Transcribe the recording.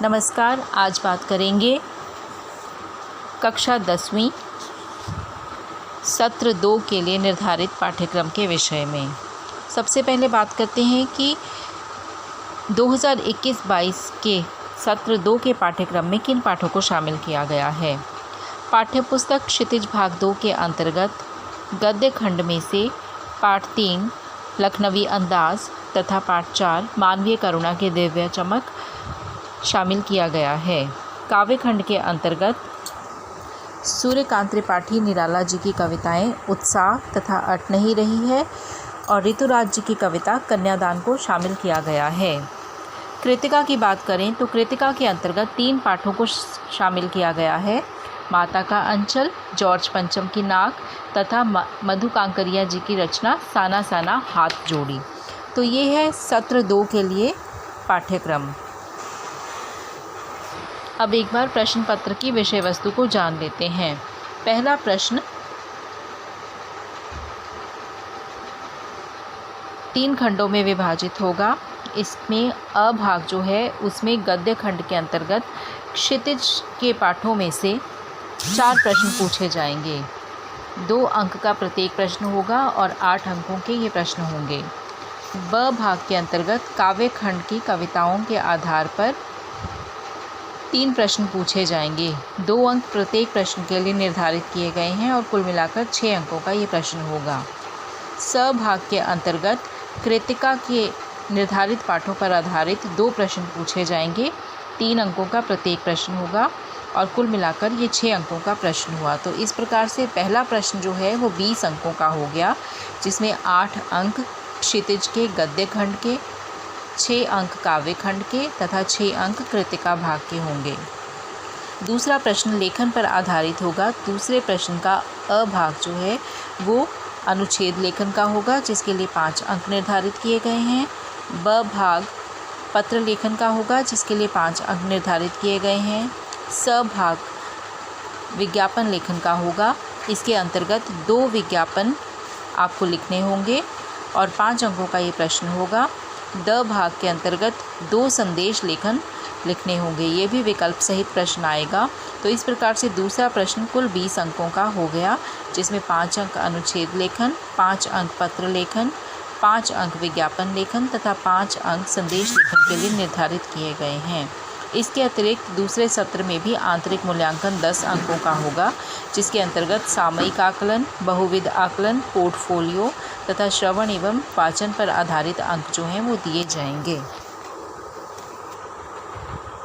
नमस्कार, आज बात करेंगे कक्षा 10वीं सत्र 2 के लिए निर्धारित पाठ्यक्रम के विषय में। सबसे पहले बात करते हैं कि 2021-22 के सत्र 2 के पाठ्यक्रम में किन पाठों को शामिल किया गया है। पाठ्यपुस्तक क्षितिज भाग 2 के अंतर्गत गद्य खंड में से पाठ 3 लखनवी अंदाज तथा पाठ 4 मानवीय करुणा की दिव्य चमक शामिल किया गया है। काव्य खंड के अंतर्गत सूर्यकांत त्रिपाठी निराला जी की कविताएं उत्साह तथा अट नहीं रही है और ऋतुराज जी की कविता कन्यादान को शामिल किया गया है। कृतिका की बात करें तो कृतिका के अंतर्गत 3 पाठों को शामिल किया गया है। माता का अंचल, जॉर्ज पंचम की नाक तथा मधु कांकरिया जी की रचना साना साना हाथ जोड़ी। तो ये है सत्र 2 के लिए पाठ्यक्रम। अब एक बार प्रश्न पत्र की विषय वस्तु को जान लेते हैं। पहला प्रश्न 3 खंडों में विभाजित होगा। इसमें अ भाग जो है उसमें गद्य खंड के अंतर्गत क्षितिज के पाठों में से 4 प्रश्न पूछे जाएंगे। 2 अंक का प्रत्येक प्रश्न होगा और 8 अंकों के ये प्रश्न होंगे। ब भाग के अंतर्गत काव्य खंड की कविताओं के आधार पर 3 प्रश्न पूछे जाएंगे। 2 अंक प्रत्येक प्रश्न के लिए निर्धारित किए गए हैं और कुल मिलाकर 6 अंकों का ये प्रश्न होगा। स भाग के अंतर्गत कृतिका के निर्धारित पाठों पर आधारित 2 प्रश्न पूछे जाएंगे। 3 अंकों का प्रत्येक प्रश्न होगा और कुल मिलाकर ये 6 अंकों का प्रश्न हुआ। तो इस प्रकार से पहला प्रश्न जो है वो 20 अंकों का हो गया, जिसमें 8 अंक क्षितिज के गद्य खंड के, 6 अंक काव्य खंड के तथा 6 अंक कृतिका भाग के होंगे। दूसरा प्रश्न लेखन पर आधारित होगा। दूसरे प्रश्न का अ भाग जो है वो अनुच्छेद लेखन का होगा, जिसके लिए 5 अंक निर्धारित किए गए हैं। ब भाग पत्र लेखन का होगा, जिसके लिए 5 अंक निर्धारित किए गए हैं। स भाग विज्ञापन लेखन का होगा। इसके अंतर्गत 2 विज्ञापन आपको लिखने होंगे और 5 अंकों का ये प्रश्न होगा। द भाग के अंतर्गत 2 संदेश लेखन लिखने होंगे, ये भी विकल्प सहित प्रश्न आएगा। तो इस प्रकार से दूसरा प्रश्न कुल 20 अंकों का हो गया, जिसमें 5 अंक अनुच्छेद लेखन, 5 अंक पत्र लेखन, 5 अंक विज्ञापन लेखन तथा 5 अंक संदेश लेखन के लिए निर्धारित किए गए हैं। इसके अतिरिक्त दूसरे सत्र में भी आंतरिक मूल्यांकन 10 अंकों का होगा, जिसके अंतर्गत सामयिक आकलन, बहुविध आकलन, पोर्टफोलियो तथा श्रवण एवं वाचन पर आधारित अंक जो हैं वो दिए जाएंगे।